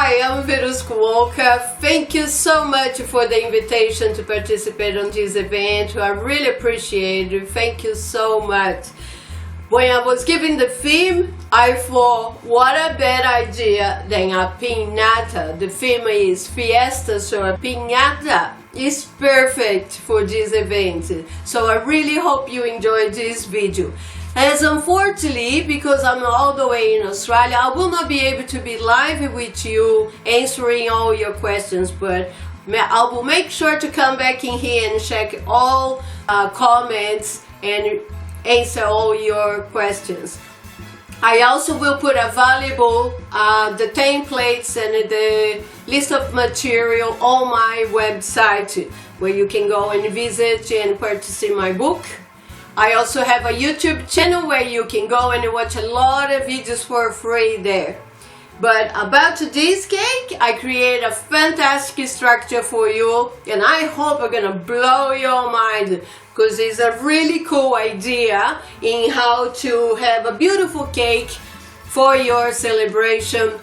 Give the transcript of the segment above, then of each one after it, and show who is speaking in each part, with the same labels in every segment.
Speaker 1: Hi, I'm Verusca. Thank you so much for the invitation to participate on this event. I really appreciate it. Thank you so much. When I was given the theme, I thought, what a better idea than a pinata. The theme is fiesta, so a pinata is perfect for this event. So I really hope you enjoyed this video. As unfortunately, because I'm all the way in Australia, I will not be able to be live with you answering all your questions, but I will make sure to come back in here and check all comments and answer all your questions. I also will put available the templates and the list of material on my website where you can go and visit and purchase my book. I also have a YouTube channel where you can go and watch a lot of videos for free there. But about this cake, I create a fantastic structure for you, and I hope I'm gonna blow your mind, because it's a really cool idea in how to have a beautiful cake for your celebration,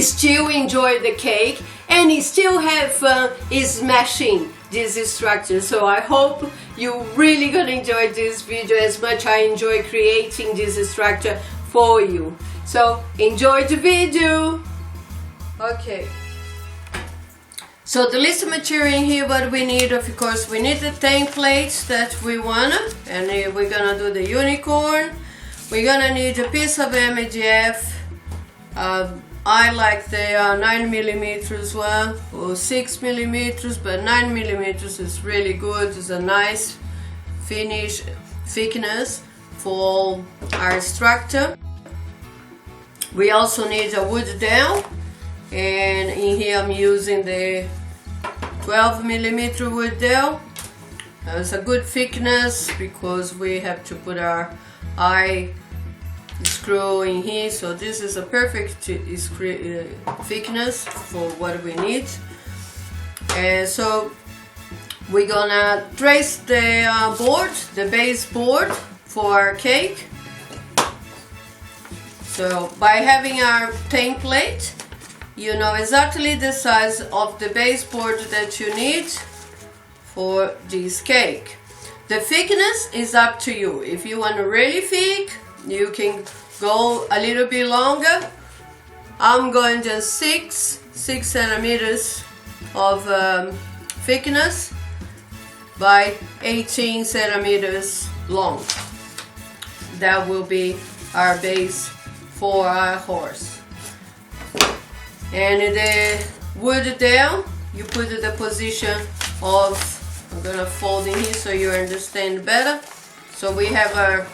Speaker 1: still enjoy the cake, and still have fun smashing this structure. So I hope you're really gonna enjoy this video as much as I enjoy creating this structure for you. So enjoy the video. Okay, so the list of material in here, what we need, of course, we need the templates that we wanna, and we're gonna do the unicorn. We're gonna need a piece of MDF. I like the 9mm one, or 6mm, but 9mm is really good. It's a nice thickness for our structure. We also need a wood dowel, and in here I'm using the 12mm wood dowel. It's a good thickness because we have to put our eye screw in here, so this is a perfect thickness for what we need. And so we're gonna trace the board, the base board for our cake. So by having our template, you know exactly the size of the baseboard that you need for this cake. The thickness is up to you. If you want really thick, you can go a little bit longer. I'm going just 6 centimeters of thickness by 18 centimeters long. That will be our base for our horse. And the wood down, you put the position of, I'm gonna fold in here so you understand better. So we have our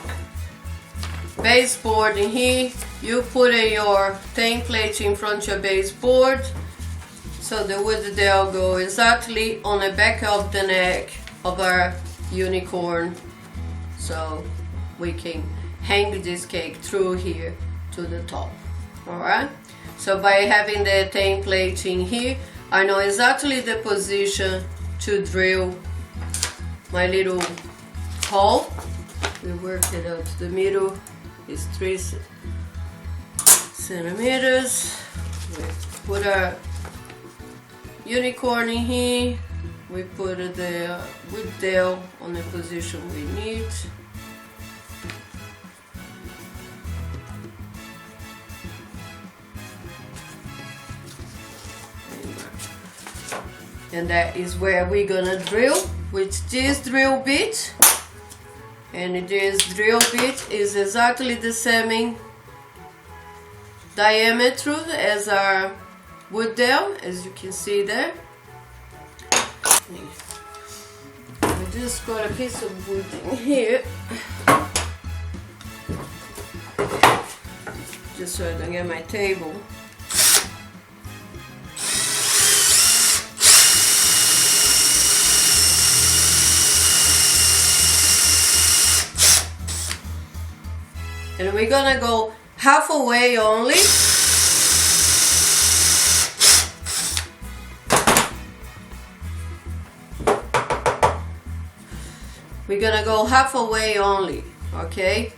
Speaker 1: baseboard in here. You put your template in front of your baseboard, so the wood dowel go exactly on the back of the neck of our unicorn, so we can hang this cake through here to the top. Alright, so by having the template in here, I know exactly the position to drill my little hole. We work it out to the middle. Is 3 centimeters. We put our unicorn in here. We put the wood dowel on the position we need. And that is where we're gonna drill with this drill bit. And this drill bit is exactly the same diameter as our wood dowel, as you can see there. I just got a piece of wood in here, just so I don't get my table. And we're gonna go halfway only. We're gonna go halfway only, okay?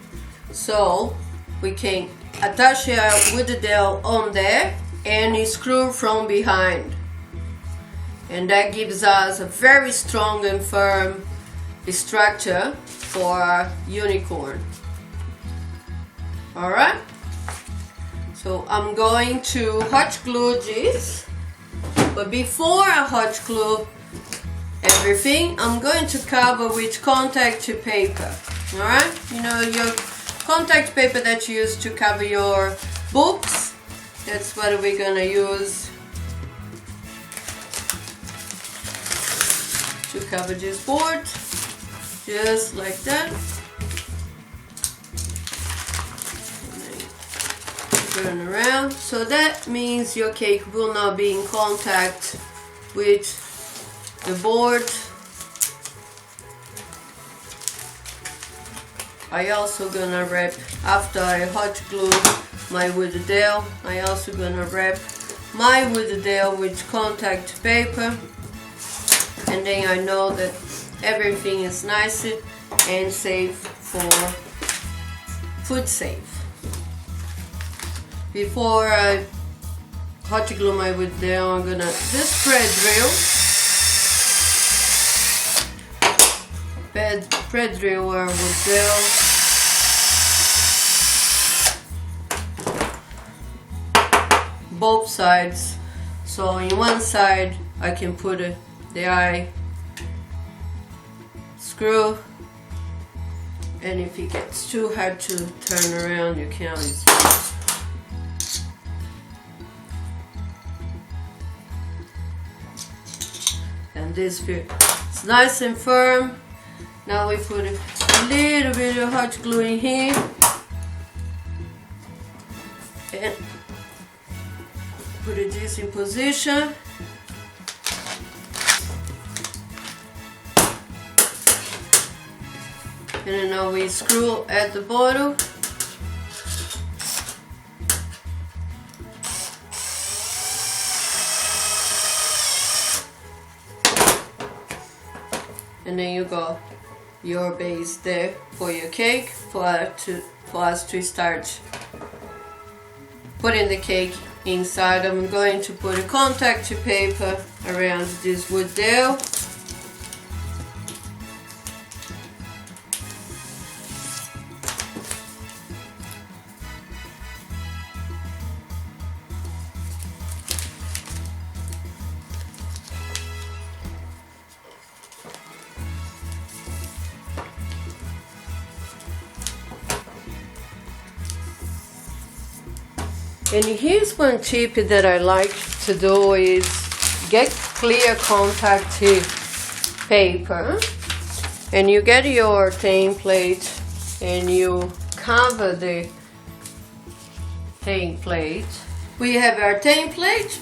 Speaker 1: So we can attach our wood dowel on there, and screw from behind, and that gives us a very strong and firm structure for our unicorn. Alright, so I'm going to hot glue this, but before I hot glue everything, I'm going to cover with contact paper. Alright, you know, your contact paper that you use to cover your books, that's what we're gonna use to cover this board, just like that. Turn around, so that means your cake will not be in contact with the board. I also gonna wrap, after I hot glue my wood dowel, I also gonna wrap my wood dowel with contact paper, and then I know that everything is nice and safe for food safe. Before I hot glue my wood dowel, I'm gonna just spread drill our wood dowel. Both sides, so in one side I can put the eye screw, and if it gets too hard to turn around, you can always and this bit is nice and firm. Now we put a little bit of hot glue in here and put this in position. And then now we screw at the bottom. And then you got your base there for your cake, for us to start putting the cake inside. I'm going to put a contact paper around this wood dowel. And here's one tip that I like to do is get clear contact paper, and you get your template and you cover the template. We have our template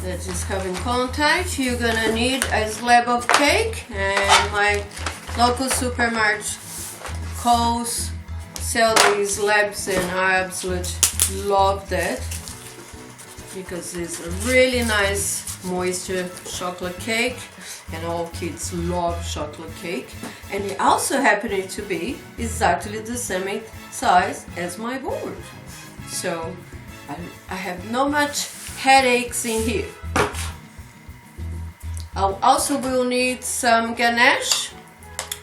Speaker 1: that is having contact. You're gonna need a slab of cake, and my local supermarket calls sell these slabs, and I absolutely love that because it's a really nice moisture chocolate cake, and all kids love chocolate cake, and it also happened to be exactly the same size as my board, so I have no much headaches in here. I also will need some ganache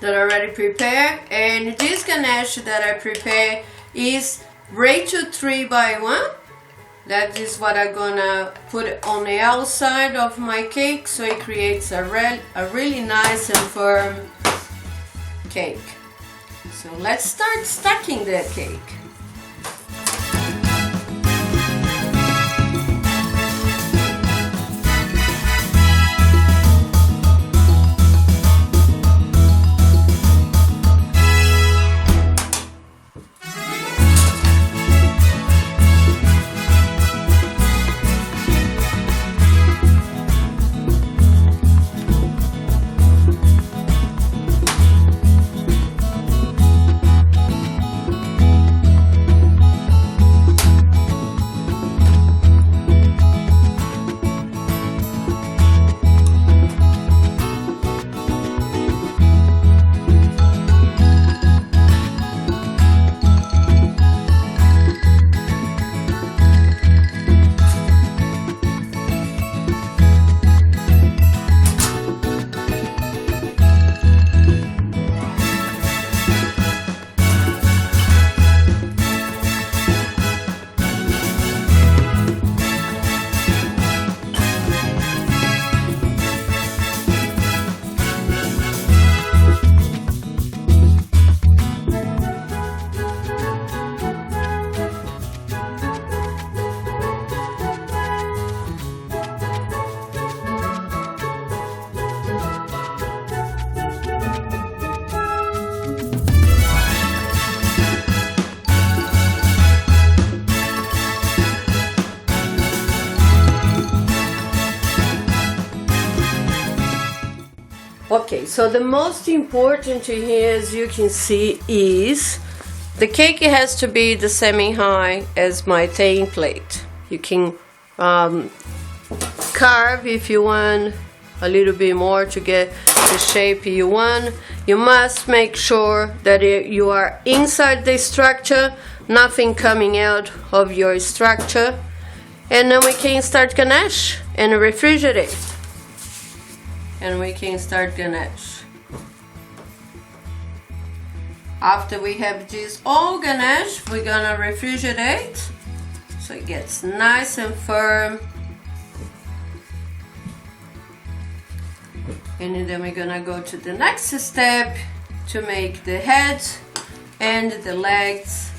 Speaker 1: that I already prepared, and this ganache that I prepared is ratio 3:1. That is what I'm gonna put on the outside of my cake, so it creates a really nice and firm cake. So let's start stacking that cake. Okay, so the most important here, as you can see, is the cake has to be the same height as my template. You can carve if you want a little bit more to get the shape you want. You must make sure that you are inside the structure, nothing coming out of your structure. And then we can start ganache and refrigerate. And we can start ganache. After we have this all ganache, we're gonna refrigerate so it gets nice and firm. And then we're gonna go to the next step to make the head and the legs.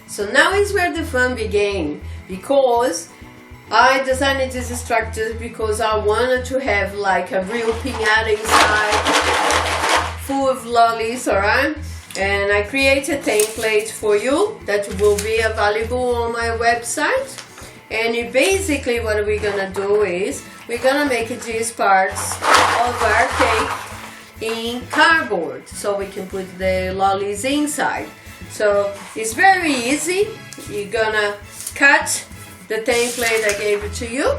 Speaker 1: So now is where the fun began, because I designed this structure because I wanted to have like a real pinata inside, full of lollies, alright? And I created a template for you that will be available on my website. And basically what we're gonna do is we're gonna make these parts of our cake in cardboard so we can put the lollies inside. So it's very easy. You're gonna cut the template I gave it to you,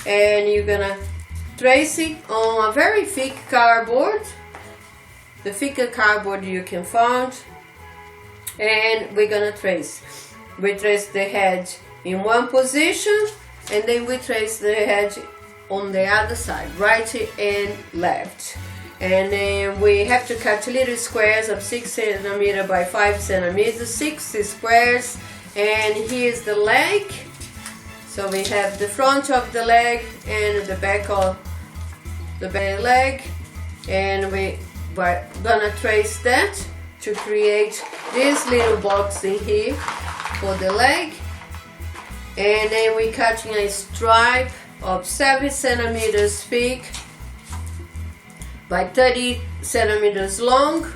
Speaker 1: and you're gonna trace it on a very thick cardboard, the thicker cardboard you can find, and we're gonna trace. We trace the head in one position, and then we trace the head on the other side, right and left. And then we have to cut little squares of 6 centimeters by 5 centimeters, 60 squares. And here's the leg. So we have the front of the leg and the back of the leg, and we're gonna trace that to create this little box in here for the leg. And then we're cutting a stripe of 7 centimeters thick by 30 centimeters long,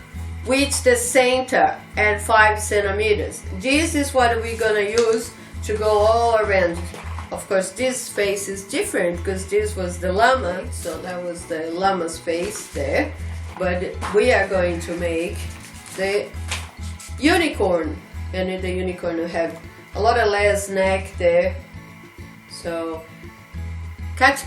Speaker 1: with the center at 5 centimeters. This is what we're gonna use to go all around. Of course, this face is different because this was the llama, so that was the llama's face there. But we are going to make the unicorn, and the unicorn will have a lot of less neck there. So, cut.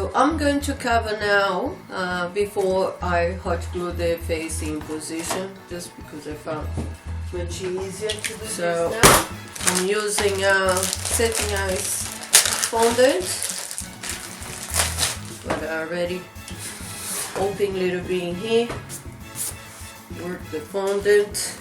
Speaker 1: So I'm going to cover now before I hot glue the face in position, just because I found much easier to do this now. I'm using setting ice fondant, but I already open a little bit in here. Work the fondant.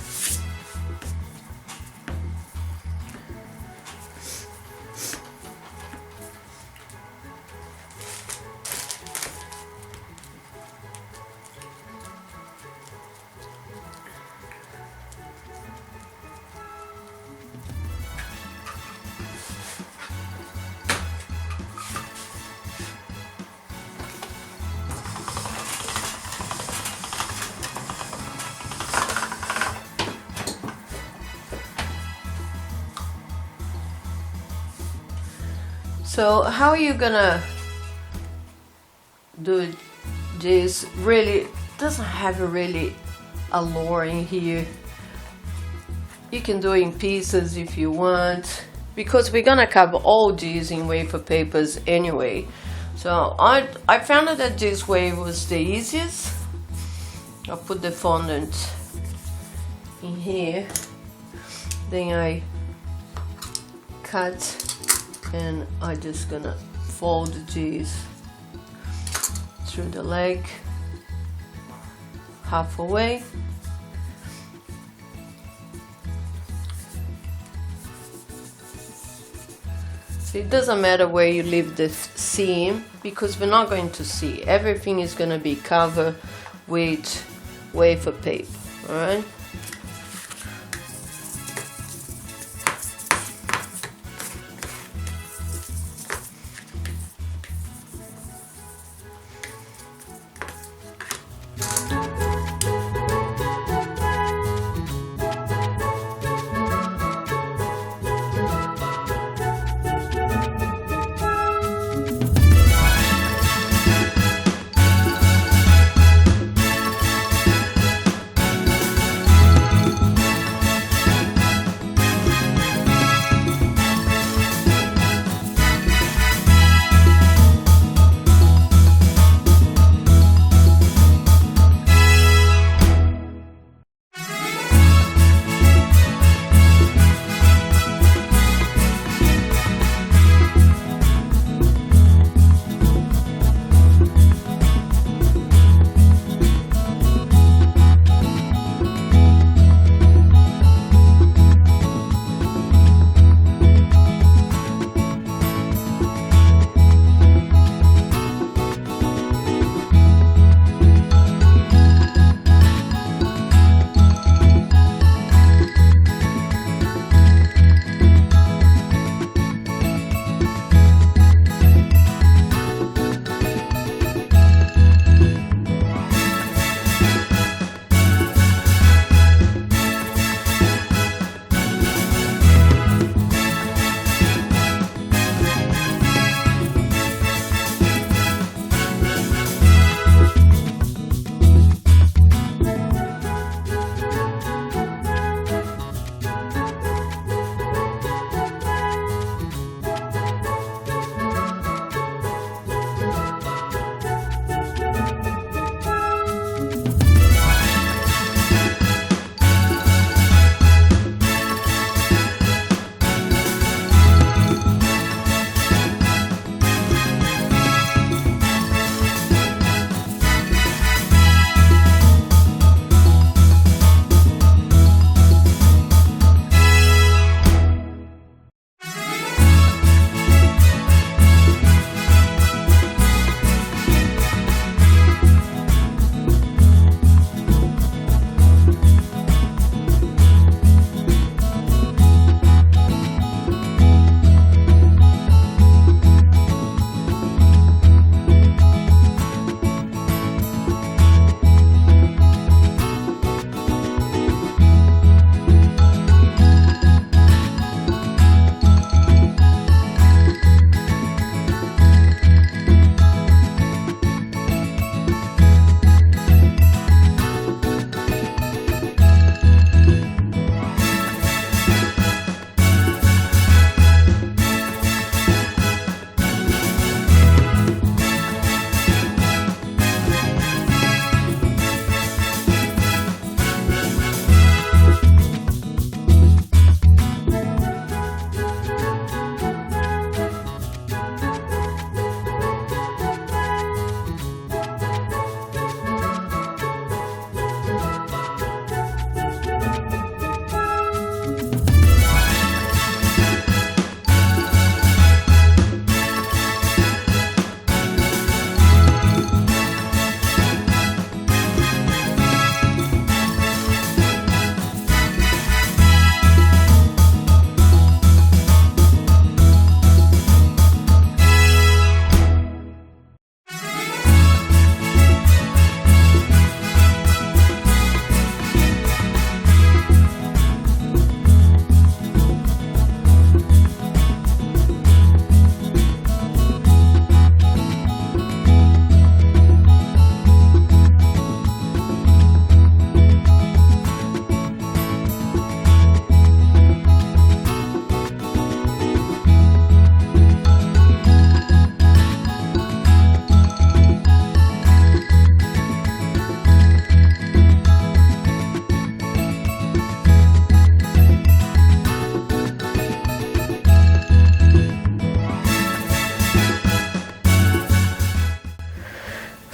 Speaker 1: So how are you gonna do this? Really doesn't have a lure in here. You can do it in pieces if you want, because we're gonna cover all these in wafer papers anyway. So I found that this way was the easiest. I'll put the fondant in here, then I cut, and I'm just gonna fold these through the leg halfway. So it doesn't matter where you leave the seam, because we're not going to see. Everything is gonna be covered with wafer paper, all right?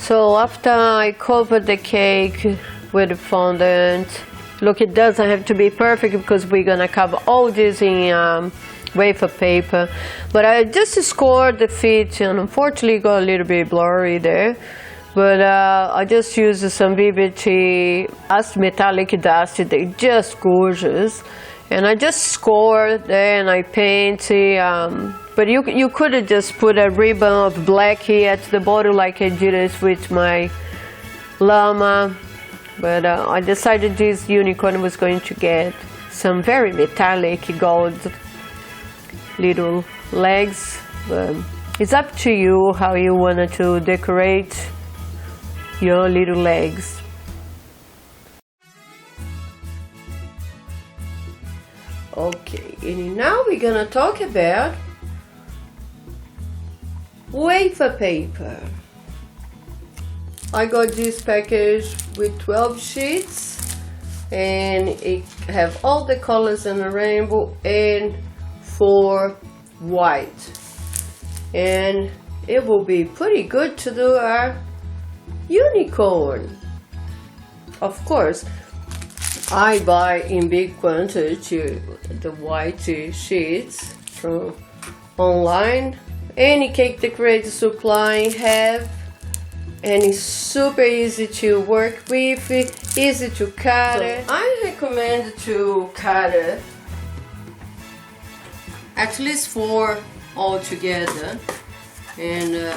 Speaker 1: So after I cover the cake with the fondant, look, it doesn't have to be perfect because we're gonna cover all this in wafer paper, but I just scored the feet and unfortunately got a little bit blurry there, but I just used some VVT metallic dust. They're just gorgeous, and I just scored there and I painted, but you could have just put a ribbon of black here at the bottom like I did it with my llama, but I decided this unicorn was going to get some very metallic gold little legs, but it's up to you how you want to decorate your little legs. Okay, and now we're gonna talk about wafer paper. I got this package with 12 sheets and it have all the colors in the rainbow and 4 white, and it will be pretty good to do our unicorn. Of course, I buy in big quantity the white sheets from online. Any cake decorator supply have, and it's super easy to work with, easy to cut it. I recommend to cut it at least 4 altogether, and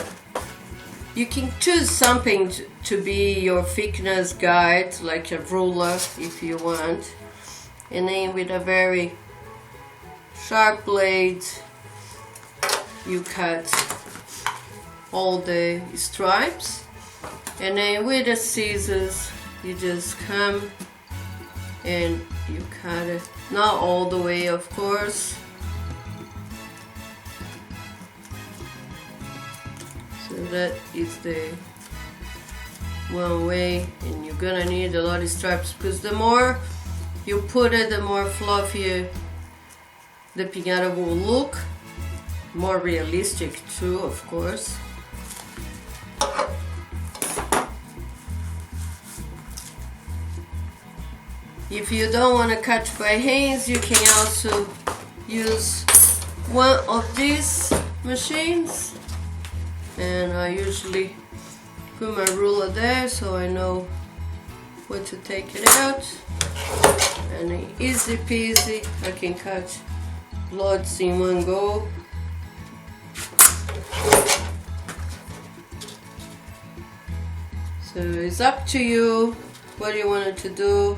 Speaker 1: you can choose something to be your thickness guide, like a ruler if you want, and then with a very sharp blade you cut all the stripes, and then with the scissors you just come and you cut it, not all the way of course. So that is the one way, and you're gonna need a lot of stripes because the more you put it, the more fluffier the pinata will look, more realistic too, of course. If you don't want to cut by hands, you can also use one of these machines, and I usually put my ruler there so I know where to take it out, and easy peasy I can cut lots in one go. So it's up to you what you want to do.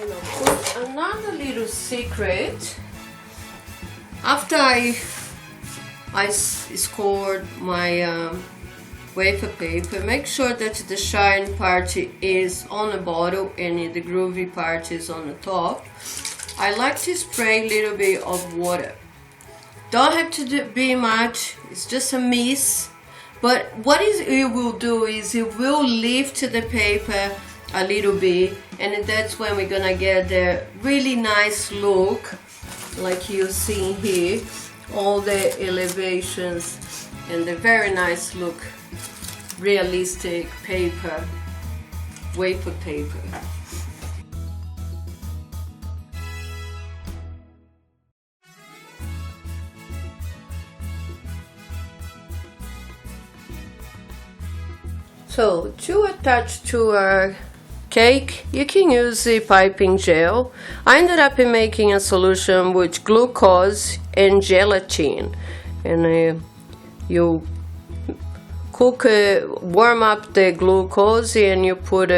Speaker 1: And of course, another little secret, after I scored my wafer paper, make sure that the shine part is on the bottom and the groovy part is on the top. I like to spray a little bit of water. Don't have to be much, it's just a mist, but what it will do is it will lift the paper a little bit, and that's when we're gonna get the really nice look like you see here, all the elevations and the very nice look, realistic paper, wafer paper. So to attach to our cake, you can use the piping gel. I ended up making a solution with glucose and gelatin, and you cook, warm up the glucose, and you put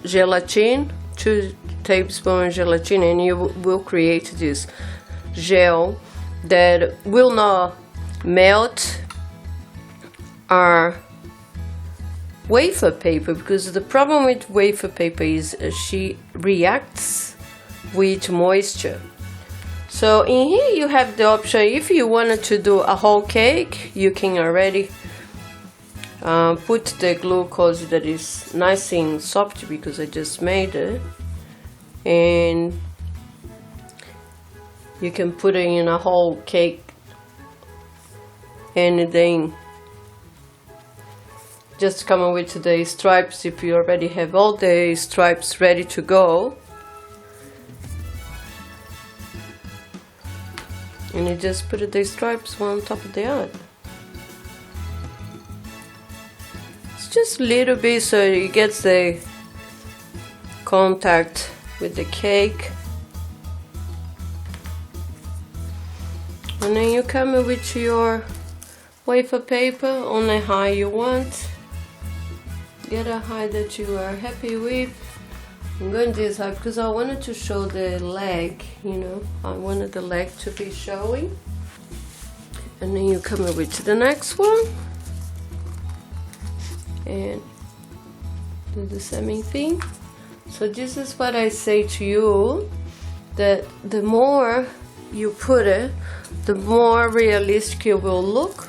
Speaker 1: gelatin, 2 tablespoons gelatin, and you will create this gel that will not melt our wafer paper, because the problem with wafer paper is she reacts with moisture. So in here you have the option, if you wanted to do a whole cake, you can already put the glucose that is nice and soft because I just made it, and you can put it in a whole cake and then just come on with the stripes if you already have all the stripes ready to go. And you just put the stripes one on top of the other. It's just a little bit so it gets the contact with the cake. And then you come with your wafer paper on the height you want. Get a height that you are happy with. I'm going this height because I wanted to show the leg, you know. I wanted the leg to be showing. And then you come with the next one. And do the same thing. So this is what I say to you, that the more you put it, the more realistic it will look.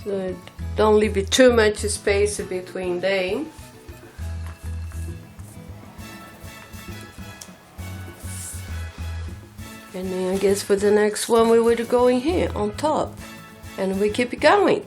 Speaker 1: So don't leave it too much space between them. And then I guess for the next one we would go in here on top. And we keep it going.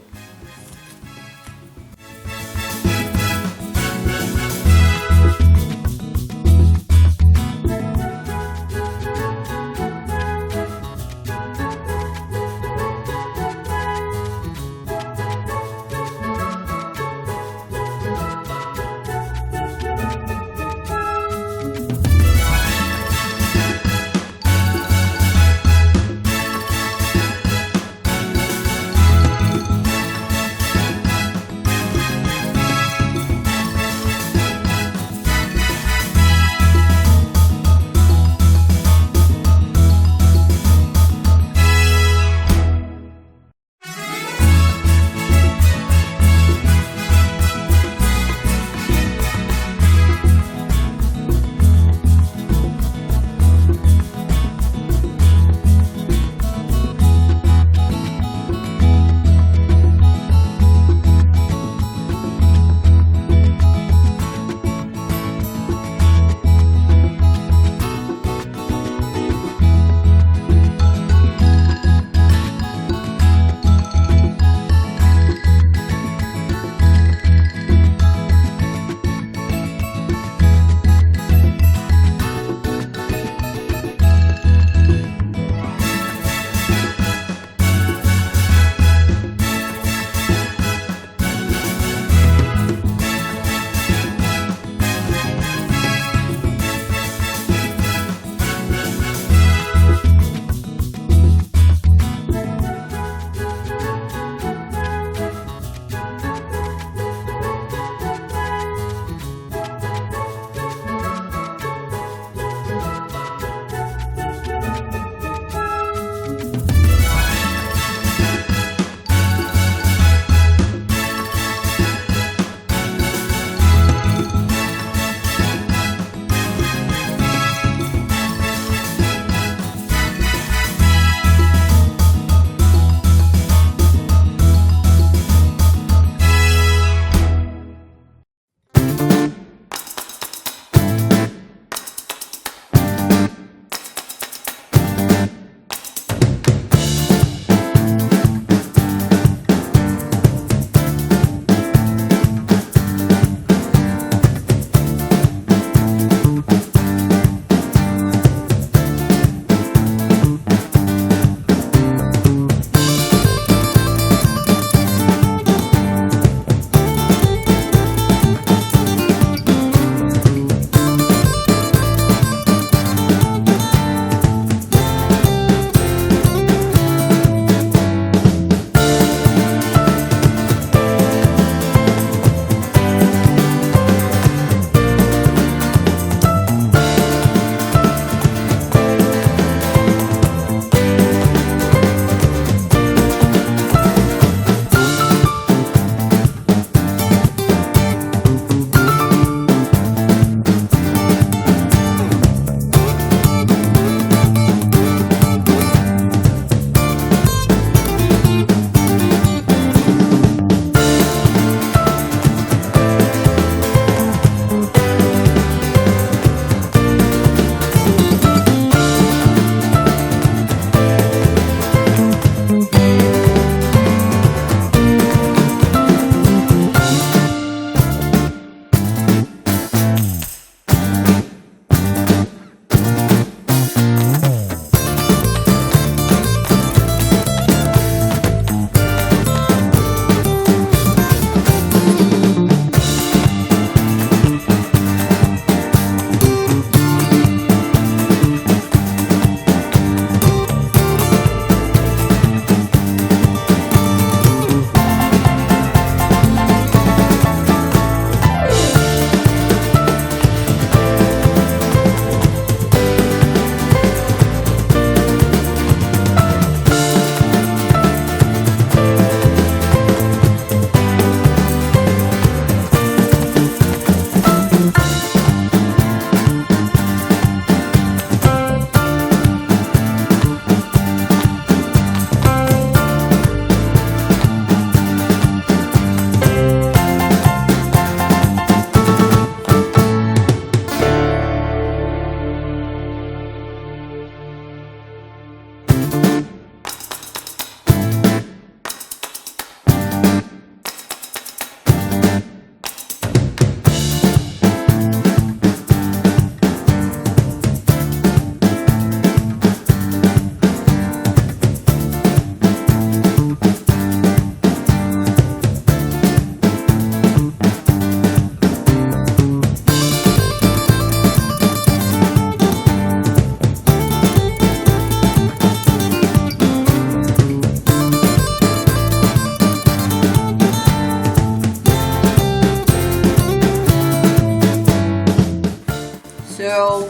Speaker 1: So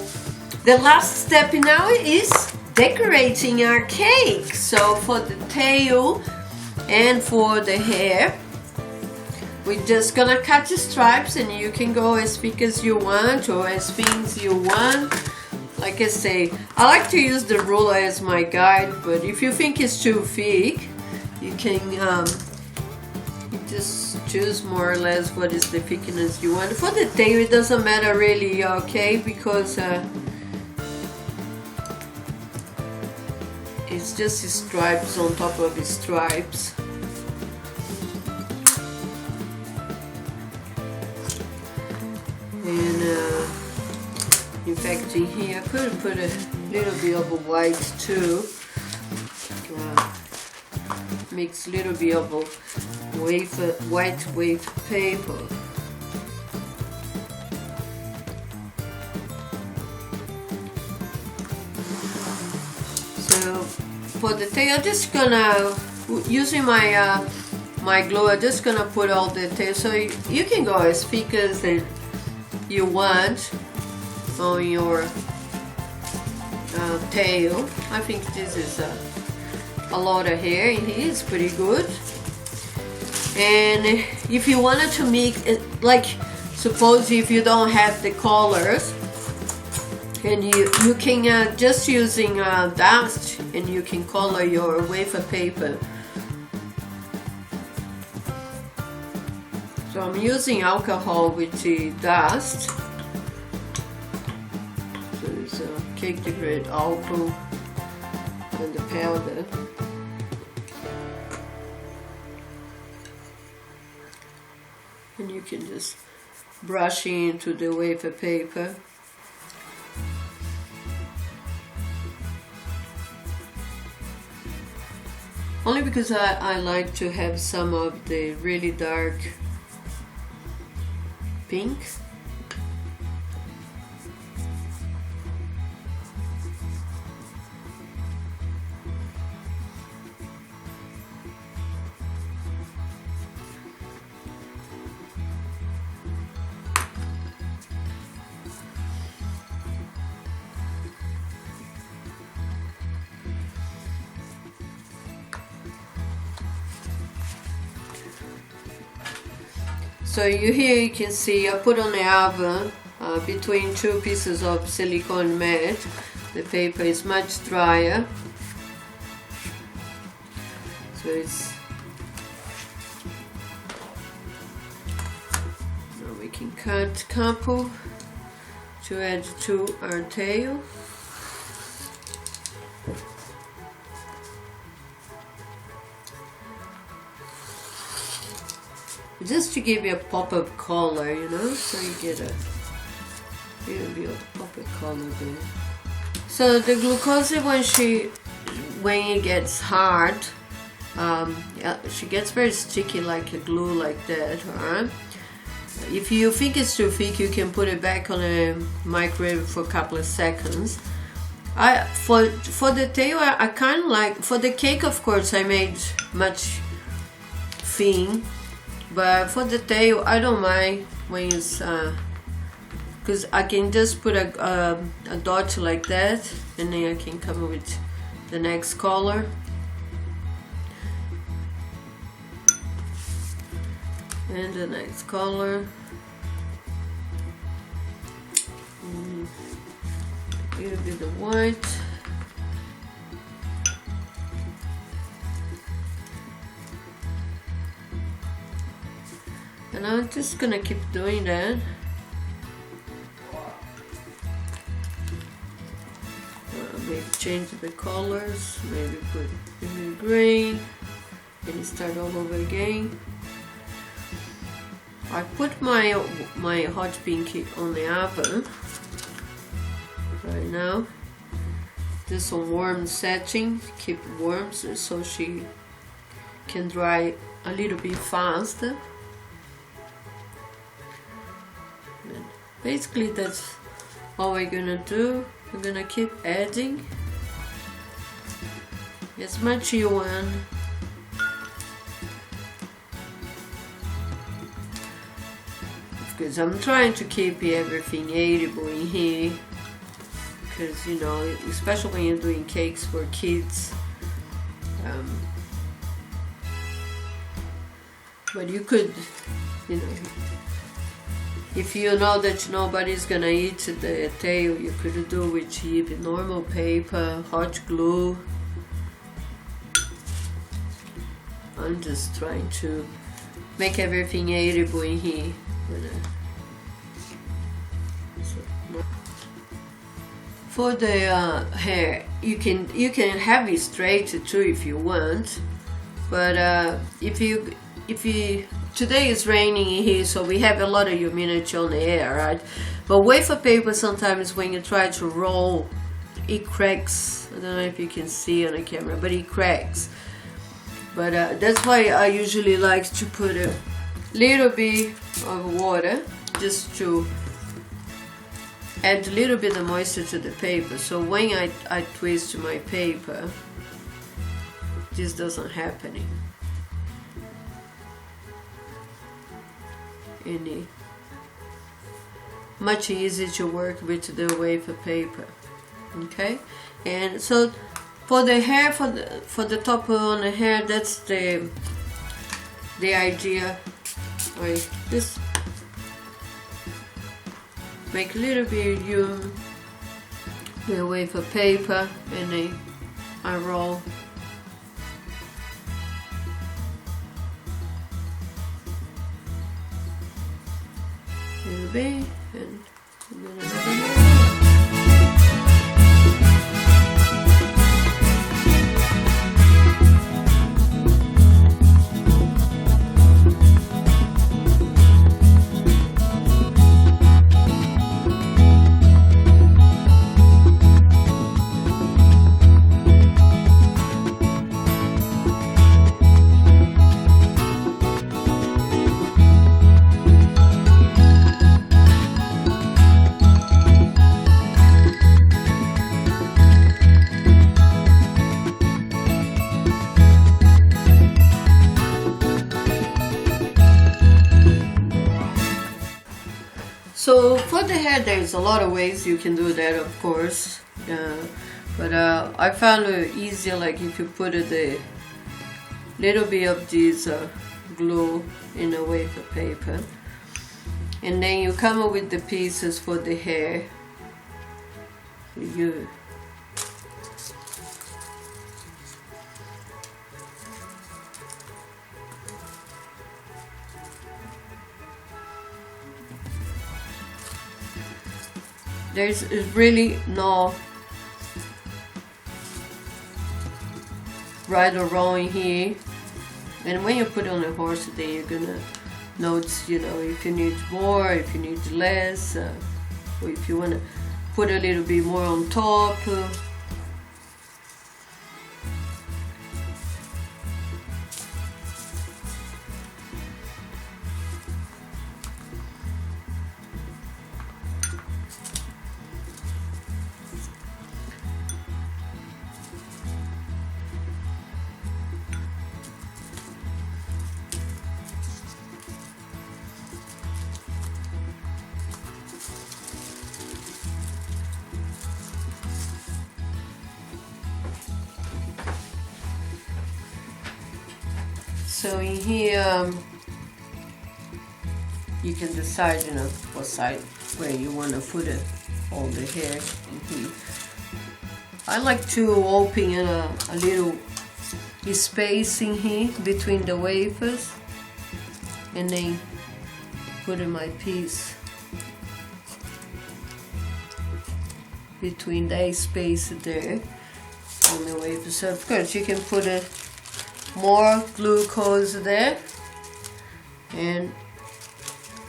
Speaker 1: the last step now is decorating our cake. So for the tail and for the hair, we're just gonna cut the stripes, and you can go as thick as you want or as thin as you want. Like I say, I like to use the ruler as my guide, but if you think it's too thick, you can you just choose more or less what is the thickness you want. For the tail, it doesn't matter really, okay, because it's just stripes on top of the stripes. And in fact, in here I could put a little bit of white too. Mix a little bit of wafer, white wafer paper. So for the tail, I'm just gonna, using my my glue, I'm just gonna put all the tail. So you can go as thick as you want on your tail. I think this is a lot of hair in here. It's pretty good. And if you wanted to make it, like suppose if you don't have the colors, and you can just using dust, and you can color your wafer paper. So I'm using alcohol with the dust. So it's cake decorate alcohol and the powder. And you can just brush into the wafer paper. Only because I like to have some of the really dark pink. So here you can see I put on the oven between two pieces of silicone mat. The paper is much drier, so it's now we can cut a couple to add to our tail. Just to give you a pop of color, you know, so you get a little bit of pop of color there. So the glucose, when it gets hard, Yeah, she gets very sticky like a glue like that. Alright. If you think it's too thick, you can put it back on a microwave for a couple of seconds. For the tail, I kind of like, for the cake of course I made much thin, but for the tail I don't mind when it's because I can just put a dot like that, and then I can come with the next color. And the next color. A little bit of white. And I'm just gonna keep doing that. Maybe change the colors, maybe put maybe green, and start all over again. I put my hot pink on the oven right now. Just some warm setting, keep it warm so she can dry a little bit faster. And basically that's all we're gonna do. We're gonna keep adding as much you want. Because I'm trying to keep everything edible in here, because you know, especially when you're doing cakes for kids, but you could, you know, if you know that nobody's gonna eat the tail, you could do with cheap normal paper, hot glue. I'm just trying to make everything edible in here. For the hair, you can have it straight too if you want, but if you today is raining in here, so we have a lot of humidity on the air, right? But wafer paper sometimes when you try to roll, it cracks. I don't know if you can see on the camera, but it cracks. But that's why I usually like to put a little bit of water just to add a little bit of moisture to the paper, so when I twist my paper, this doesn't happen. Much easier to work with the wafer paper. Okay, and so for the hair, for the top on the hair, that's the idea. Right, just make a little bit of the wafer paper, and then I roll. A little bit, and so for the hair, there's a lot of ways you can do that, of course, but I found it easier, like if you put a little bit of this glue in a wafer paper, and then you come up with the pieces for the hair. There's really no right or wrong in here, and when you put on a horse, then you're gonna notice, you know, if you need more, if you need less, or if you want to put a little bit more on top. So in here, you can decide, you know, what side where you want to put it, all the hair in here. I like to open a little space in here between the wafers, and then put in my piece between that space there on the wafer. So of course you can put more glucose there and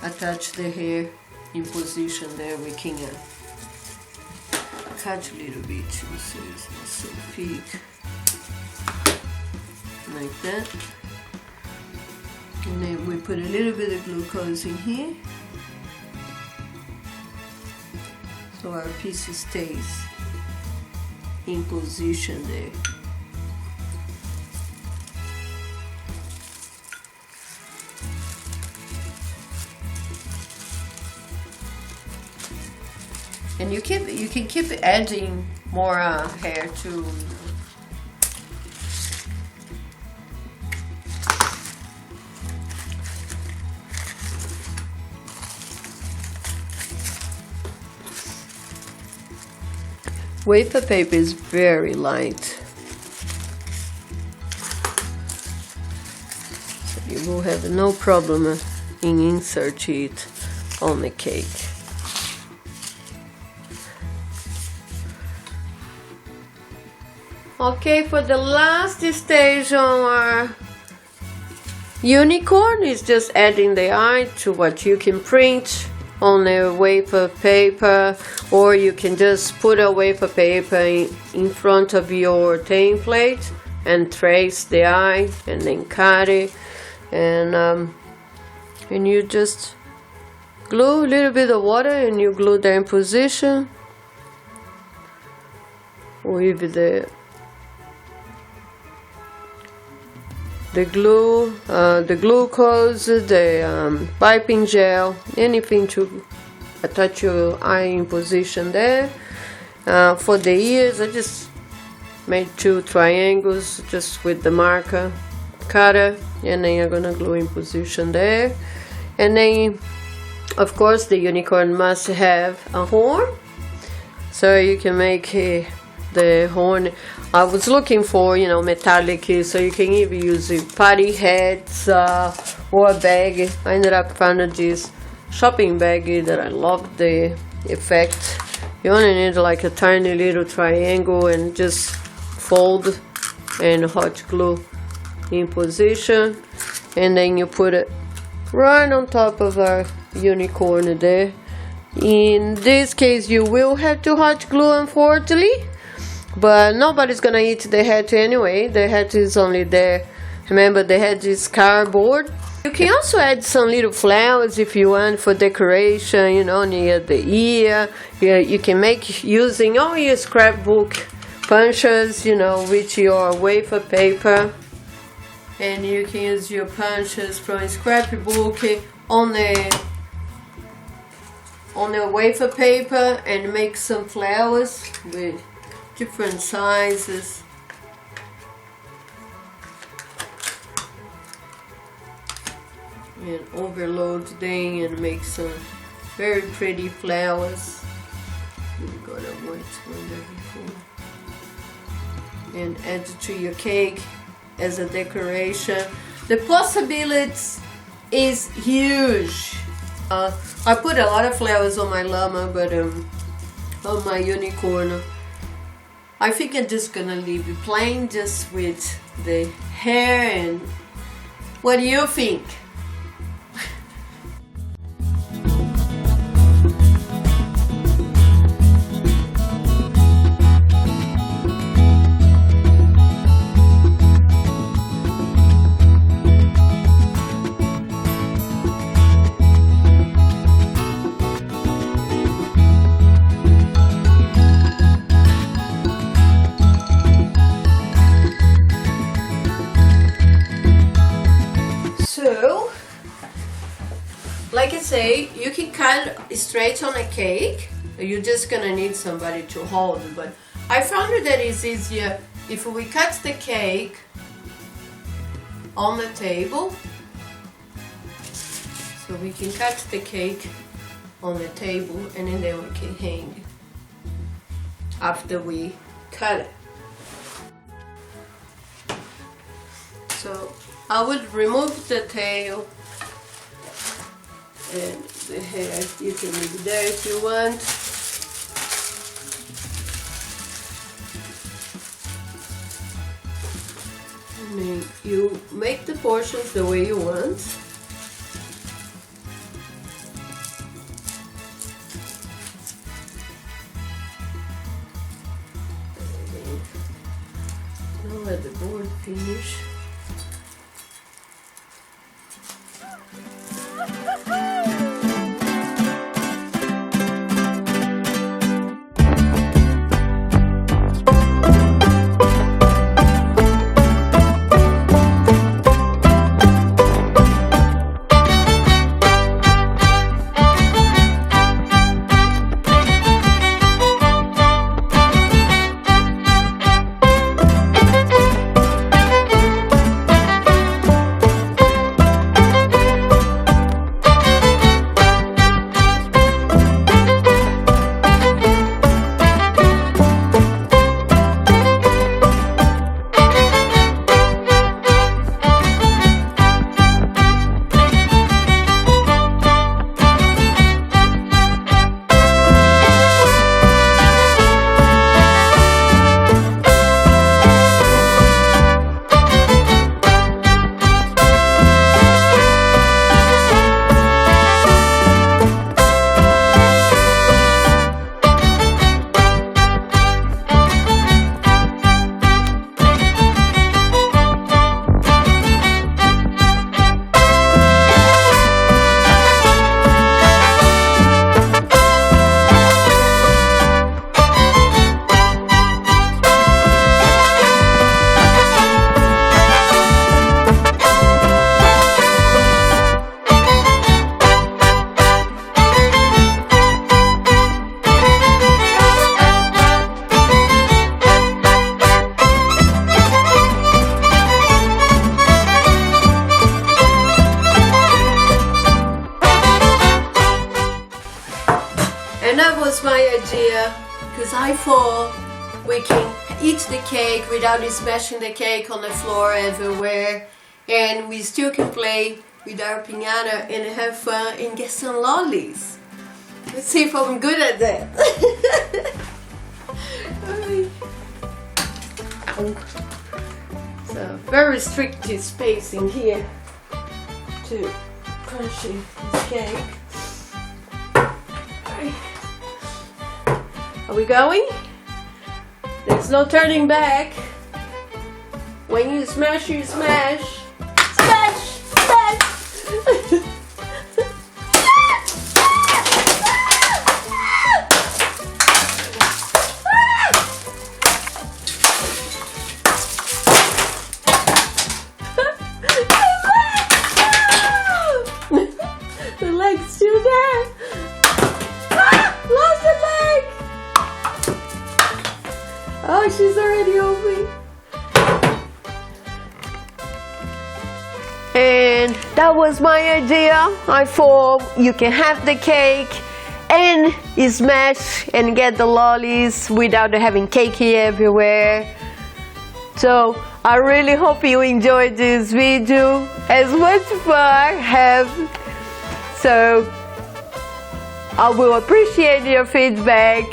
Speaker 1: attach the hair in position there. We can cut a little bit too, so it's not so big, like that. And then we put a little bit of glucose in here, so our piece stays in position there. And you can keep adding more hair to wafer paper is very light, so you will have no problem in insert it on the cake. Okay, for the last stage on our unicorn is just adding the eye to what you can print on a wafer paper, or you can just put a wafer paper in front of your template and trace the eye and then cut it, and you just glue a little bit of water and you glue that in position with the glue, the glucose, the piping gel, anything to attach your eye in position there. For the ears, I just made 2 triangles just with the marker cutter, and then I'm gonna glue in position there. And then, of course, the unicorn must have a horn, so you can make the horn. I was looking for, you know, metallic, so you can even use party hats or a bag. I ended up finding this shopping bag that I love the effect. You only need like a tiny little triangle and just fold and hot glue in position, and then you put it right on top of our unicorn there. In this case, you will have to hot glue, unfortunately, but nobody's gonna eat the hat anyway. The hat is only there. Remember, the hat is cardboard. You can also add some little flowers if you want for decoration, you know, near the ear. Yeah, you can make using all your scrapbook punches, you know, with your wafer paper. And you can use your punches from scrapbook on the wafer paper and make some flowers with different sizes. And overload them and make some very pretty flowers. You got a white one there before. And add it to your cake as a decoration. The possibilities is huge. I put a lot of flowers on my llama, but on my unicorn, I think I'm just gonna leave it plain, just with the hair. And what do you think? Like I say, you can cut straight on a cake. You're just gonna need somebody to hold, but I found that it's easier if we cut the cake on the table. So we can cut the cake on the table and then we can hang after we cut it. So I would remove the tail and the hair. You can leave it there if you want. And then you make the portions the way you want. Don't let the board finish. My idea, because I thought we can eat the cake without smashing the cake on the floor everywhere, and we still can play with our pinata and have fun and get some lollies. Let's see if I'm good at that. So very strict spacing here to crunching this cake. Are we going? There's no turning back. When you smash, you smash. Smash! Smash! The leg's still there. Lost the leg! Oh, she's already open. And that was my idea. I thought you can have the cake and smash and get the lollies without having cake everywhere. So I really hope you enjoyed this video as much fun I have. So I will appreciate your feedback.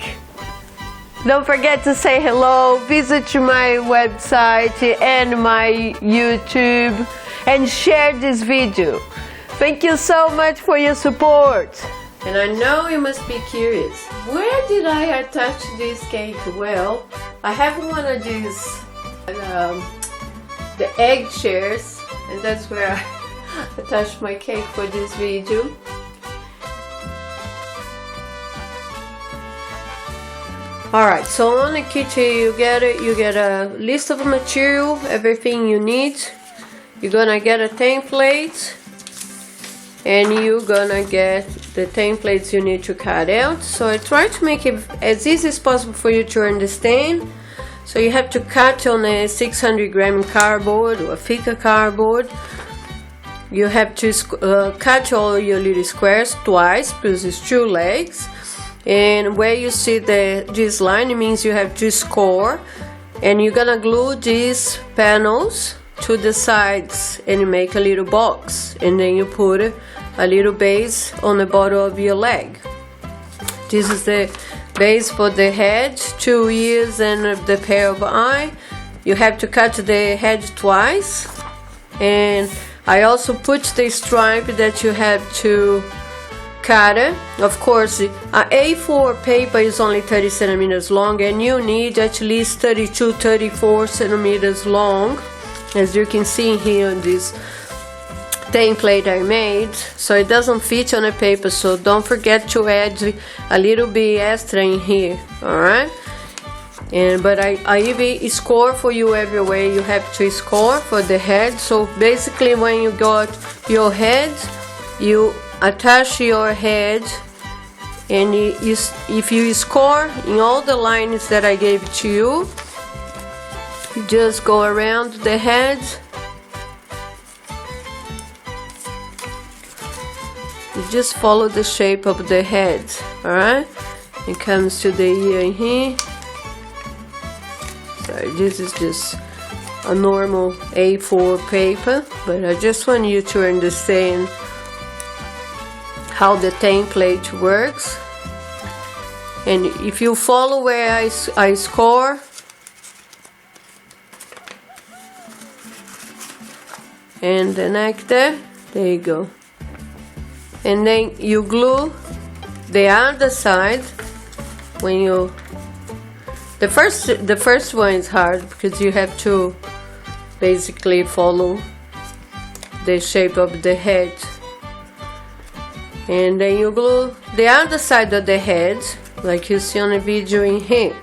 Speaker 1: Don't forget to say hello, visit my website and my YouTube, and share this video. Thank you so much for your support. And I know you must be curious, where did I attach this cake? Well, I have one of these, the egg chairs, and that's where I attached my cake for this video. Alright, so on the kitchen you get a list of material, everything you need. You're gonna get a template, and you're gonna get the templates you need to cut out. So I try to make it as easy as possible for you to understand. So you have to cut on a 600-gram cardboard or thicker cardboard. You have to cut all your little squares twice because it's 2 legs. And where you see this line, it means you have to score. And you're gonna glue these panels to the sides and make a little box. And then you put a little base on the bottom of your leg. This is the base for the head, 2 ears, and the pair of eye. You have to cut the head twice. And I also put the stripe that you have to cut it. Of course, A4 paper is only 30 centimeters long, and you need at least 32-34 centimeters long, as you can see here in this template I made. So it doesn't fit on the paper, so don't forget to add a little bit extra in here. Alright? But I even score for you everywhere. You have to score for the head. So basically, when you got your head, you attach your head, and if you score in all the lines that I gave to you, you just go around the head. You just follow the shape of the head. Alright? It comes to the ear in here. This is just a normal A4 paper, but I just want you to understand how the template works. And if you follow where I score, and the neck there you go. And then you glue the other side. When you the first one is hard because you have to basically follow the shape of the head. And then you glue the other side of the head, like you see on the video in here.